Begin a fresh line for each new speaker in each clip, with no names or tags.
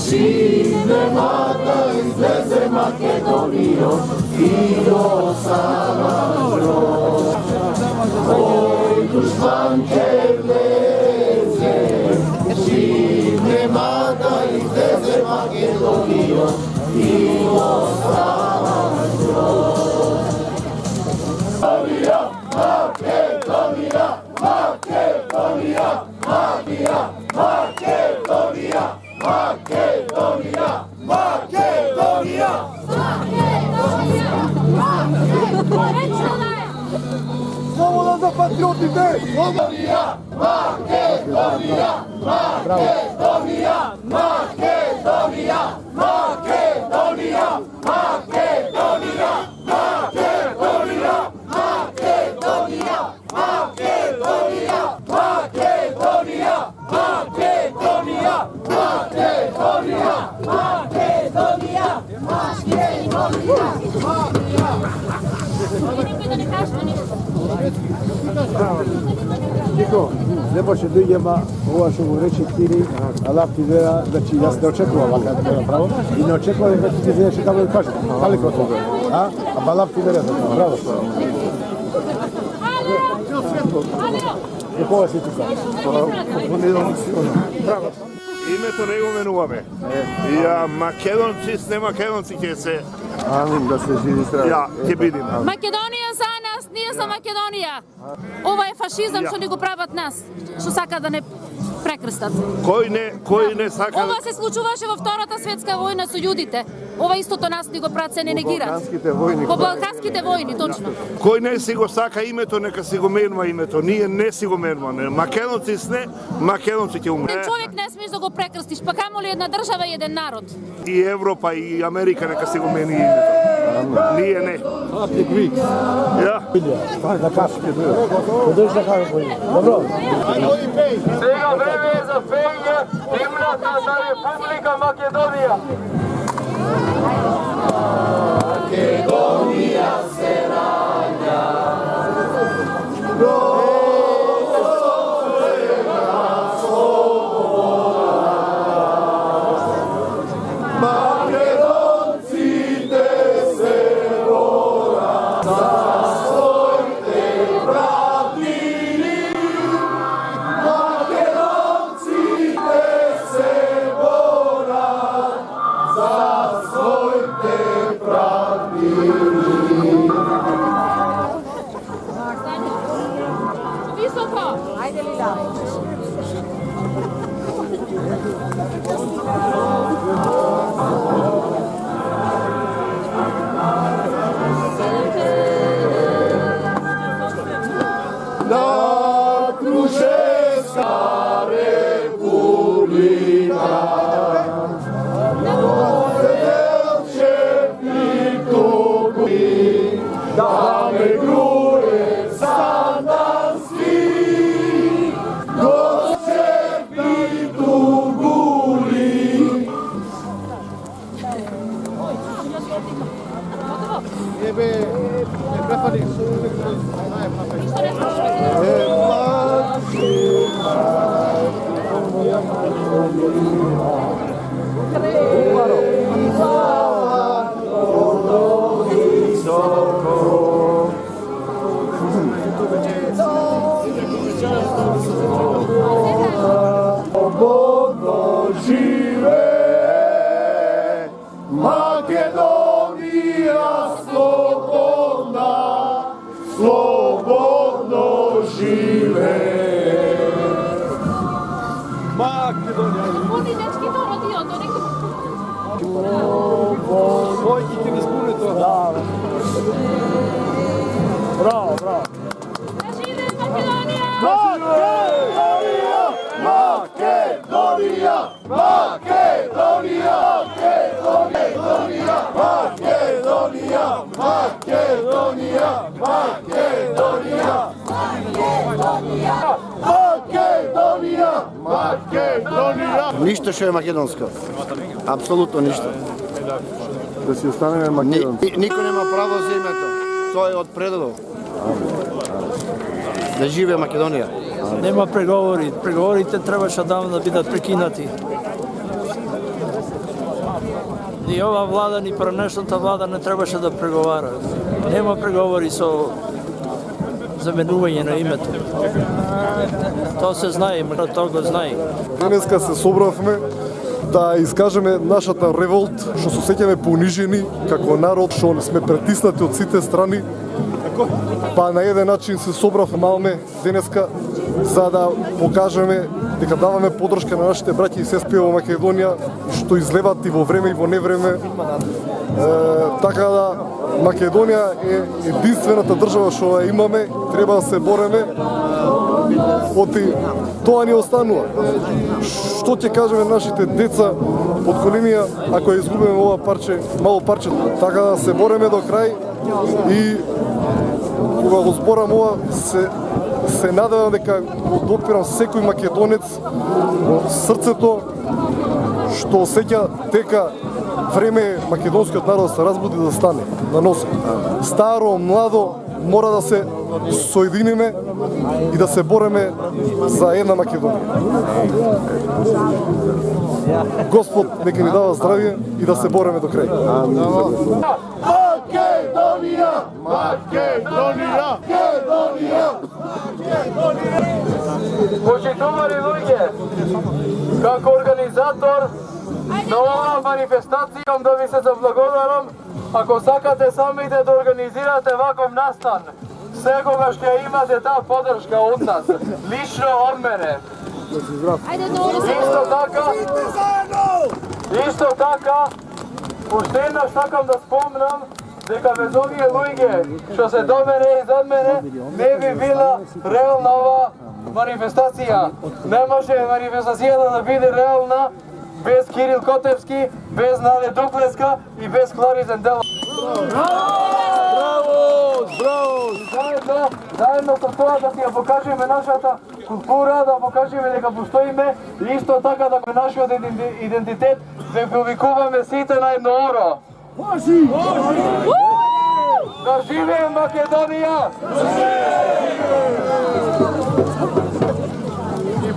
Maka izleze Makedonijo i do sama grož. Oj, dušmanke vleze, živne Maka izleze Makedonijo i do sama grož. Makedonija, Makedonija, Makedonija, Makedonija, Makedonija, Makedonija, Makedonija, Makedonija, Sloboda za patriotite! Makedonija, Makedonija, Makedonija, Makedonija, Makedonija, Makedonija, Makedonija, Makedonija, Makedonija, Makedonija, Makedonija, Makedonija, Makedonija,
Niko, ne može da idemo ovo što mu reći tiri, ali ti vera, znači ja se ne očekuvam ovakav pravo i ne očekuvam da ti se nešto kako da kažem, toliko toga, a balap ti vera, bravo. Якого си ти сам? Браво.
Името не го менуваме. Ја македонци с не македонци ќе се.
Амин, да се живи здраво.
Ја ќе бидим.
Македонија за нас, ние за Македонија. Ова е фашизам што ни го прават нас, што сака да не прекрстат.
Кој не сака.
Ова се случуваше во Втората светска војна со јудите. Ова истото нас ни го прават, се не негират. Во Балканските војни, точно.
Кој не си го сака името, нека си го менува името. Ние не си го менуваме. Македонци с не, македонци ќе умре.
Човек не смеш да го прекрстиш, па камоли една држава и еден народ.
И Европа и Америка нека си го мени името. Ние не. Ја.
Да кажеш. Подеш да кажеш. Добро.
Сега време е за пење имната на Република Македонија. Македонија се раѓа. Македонците се бора за своите правдини. Македонците се бора за своите правдини.
Високо! Ајде Лила!
Na Kruševska republika da me gruje sandanski, gošepi tu guli.
Jebe, ne prefali.
Slobodno žive Makedonija, slobodna, slobodno žive.
Oni dečki to rodio, to neki...
Svojki mi spune to. Bravo, bravo.
Da žive Makedonija!
Makedonija, Makedonija, Makedonija, Makedonija, Makedonija, Makedonija, Makedonija, Makedonija, Makedonija.
Ništa što je makedonsko. Apsolutno ništa.
Da si ostaneme makedonski.
Niko nema pravo za ime to. To je od predova. Да живее Македонија.
Нема преговори. Преговорите требаше одамна да бидат прекинати. Ni ova vlada, ni prenešната vlada не требаше да преговара. Нема преговори со заменување на името. Тоа се знае, тоа го знае.
Денеска се собравме да искажеме нашата револт, што се сеќаме понижени како народ, што сме притиснати од сите страни. Па на еден начин се собравме Малме денеска за да покажеме дека даваме подршка на нашите браќи и сестри во Македонија, што излеват и во време и во невреме. Така да Македонија е единствената држава што ја имаме, треба да се бореме, оти тоа ни останува. Што ќе кажеме нашите деца под коленија ако ја изгубиме ова парче, мало парче, така да се бореме до крај и кога го зборам ова се надевам дека го допирам секој македонец во срцето што осеќа дека време е македонскиот народ да се разбуди да стане на носе. Старо, младо, мора да се соединиме и да се бореме за една Македонија. Господ нека ни дава здравје и да се бореме до крај.
Македонија! Македонија!
Почитувани луѓе, како организатор на оваа манифестација да ви се заблагодарам. Ако сакате самите да организирате ваков настан, секогаш ќе имате таа поддршка од нас, лично од мене. Исто така, уште еднаш сакам да спомнам дека без овие луѓе што се до мене и зад мене не би била реална оваа манифестација. Не може манифестацијата да биде реална без Кирил Котевски, без Нале Дуклеска и без Клари Зендела. Заедно со тоа да си ја покажеме нашата култура, да покажеме дека постоиме и исто така да нашиот идентитет да повикуваме сите на едно оро. Да живее Македонија! И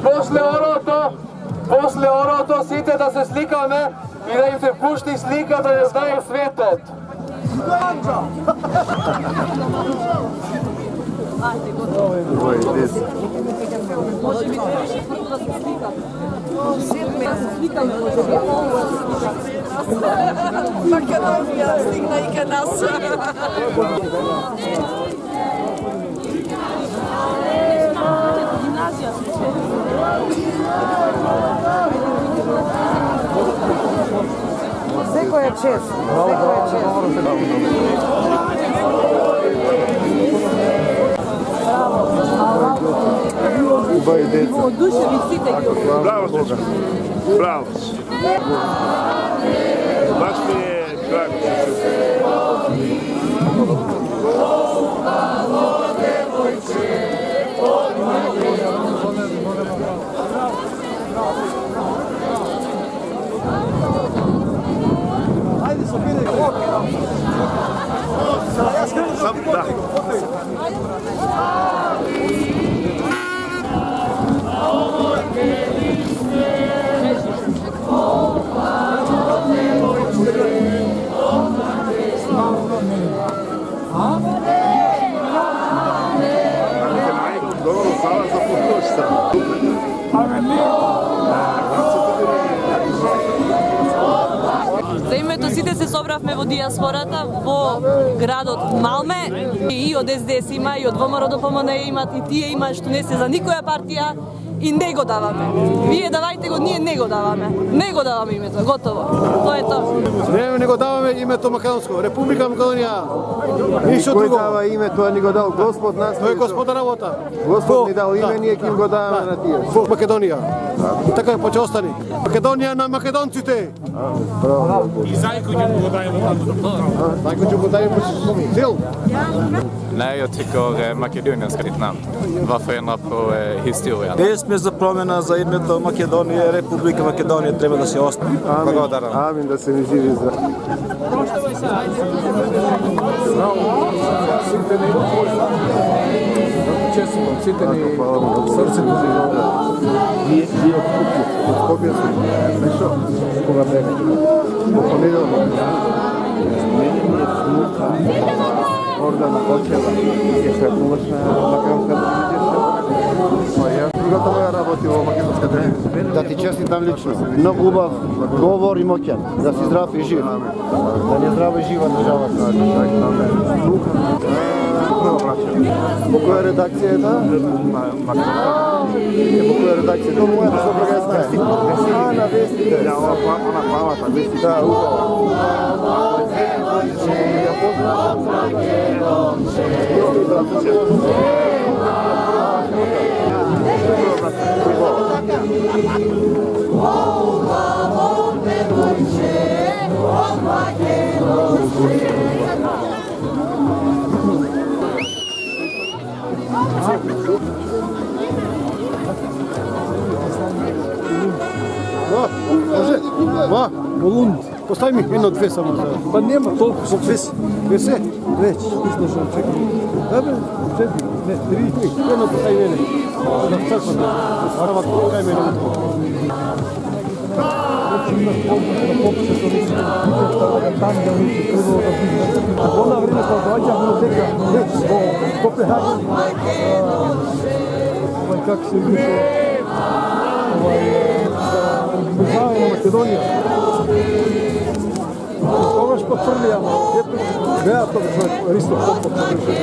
после орото сите да се сликаме и да им се пушти слика да ја знае светот.
Македонија стигна и кај нас.
Секој е чест.
Убави деца. Браво, дечко. Браво. Баш ми е драго. Да.
За името сите се собравме во диаспората во градот Малме и од СДС има и од ВМРО ДПМН имат и тие има што не се за никоја партија и не го даваме. Вие давајте го, ние не го даваме. Не го даваме името, готово. Тоа е тоа.
Не го даваме името македонско. Република Македонија. Ништо друго.
Кој дава името, а ни го дал Господ нас?
Тој е Господа работа.
Господ ни дал име, ние ќе го даваме на тие.
Во Македонија. И така ќе остани. Македонија на македонците.
И Зајко ќе го дајме.
Зајко ќе го дајме цел.
Nej, jag tycker Makedonien ska ditt namn. Varför ändra på historien?
Ние сме за промена за името Македонија, Република Македонија треба да се остане.
Амин, да се ви живи и здрави.
честно, сите ни срцето за
Вие от Скопје сте. Нешто, кога бега. Во понеделник. Мене ми е смука. Ордан почела. Ќе се помошна македонска телевизија. Јас другата моја работи во македонска телевизија. Да ти честитам лично. Многу убав говор и моќан. Да си здрав и жив. Да ни е здрава и жива државата. Во која редакција е таа? Во која редакција? Тоа мојата сопруга ја знае. На вестите. На главата, вестите. Да, убаво. Ја познавам.
Може? Ма, Волунд. Постави ми едно-две само за... Па нема толку, со две се? Две. Излошам, чекай. Добре, 4, не, 3. Едно постави мене. На црквата. Стават кај мене. Во на време кога доаѓавме дека во Копенхаген, как се вика, Музеј на Македонија. Тогаш потврдија, беа тоа човек, Ристо потврдија.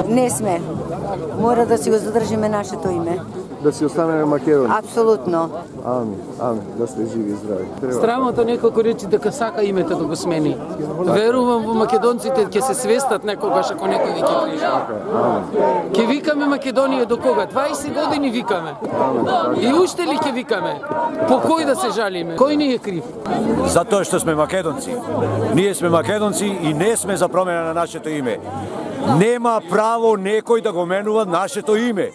Не сме. Мора да си го задржиме нашето име.
Да си останеме Македонија.
Апсолутно.
Ами, да сте живи и здрави.
Страмото неколку речи дека сака името да го смени. Верувам во македонците ќе се свестат некогаш ако некој ви ќе прижа. Ќе викаме Македонија до кога? 20 години викаме. И уште ли ќе викаме? По кој да се жалиме? Кој ни е крив?
Затоа што сме македонци. Ние сме македонци и не сме за промена на нашето име. Нема право некој да го менува нашето име.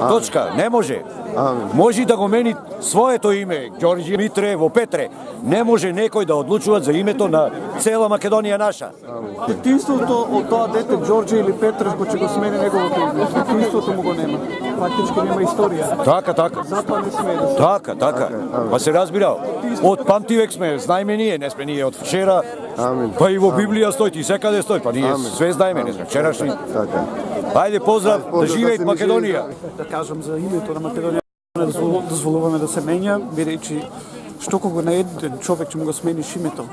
Точка, не може. Може да го мени своето име, Ѓорѓи, Митре, во Петре. Не може некој да одлучува за името на цела Македонија наша.
Детинството од тоа дете Ѓорѓе или Петре кој ќе го смени неговото име. Детинството му го нема. Фактички нема историја.
Така.
Затоа не сме да се.
Така. Па се разбира. Од памтивек сме, знаеме ние, не сме ние од вчера. Па и во Библија стои, и секаде стои, па ние све знаеме, не сме вчерашни. Ајде поздрав, да живеат Македонија.
Да кажам за името на Македонија, не дозволуваме да се менја, бидејќи што кога на еден човек ќе му го смениш името.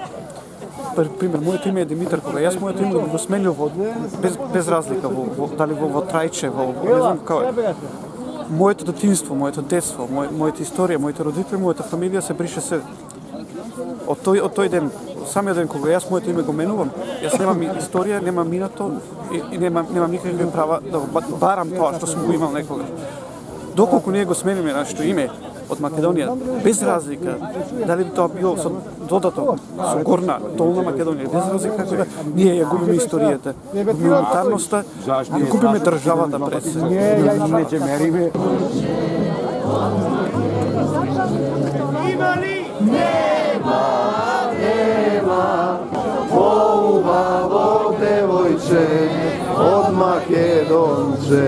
Пример, моето име е Димитар, кога јас моето име го сменил без разлика, дали во Трајче, не знам кај. Моето детинство, моето детство, мојата историја, моите родители, мојата фамилија се брише се. Од тој ден, самиот ден кога јас моето име го менувам, јас немам историја, немам минато и немам никакви права да барам тоа што сум го имал некогаш. Доколку ние го смениме нашето име од Македонија, без разлика, дали тоа било со додаток, со горна, долна Македонија, без разлика кога ние ја губиме историјата, губиме унитарноста, губиме државата пред се.
Не ќе мериме.
Има ли? Нема, поубаво девојче од Македонче.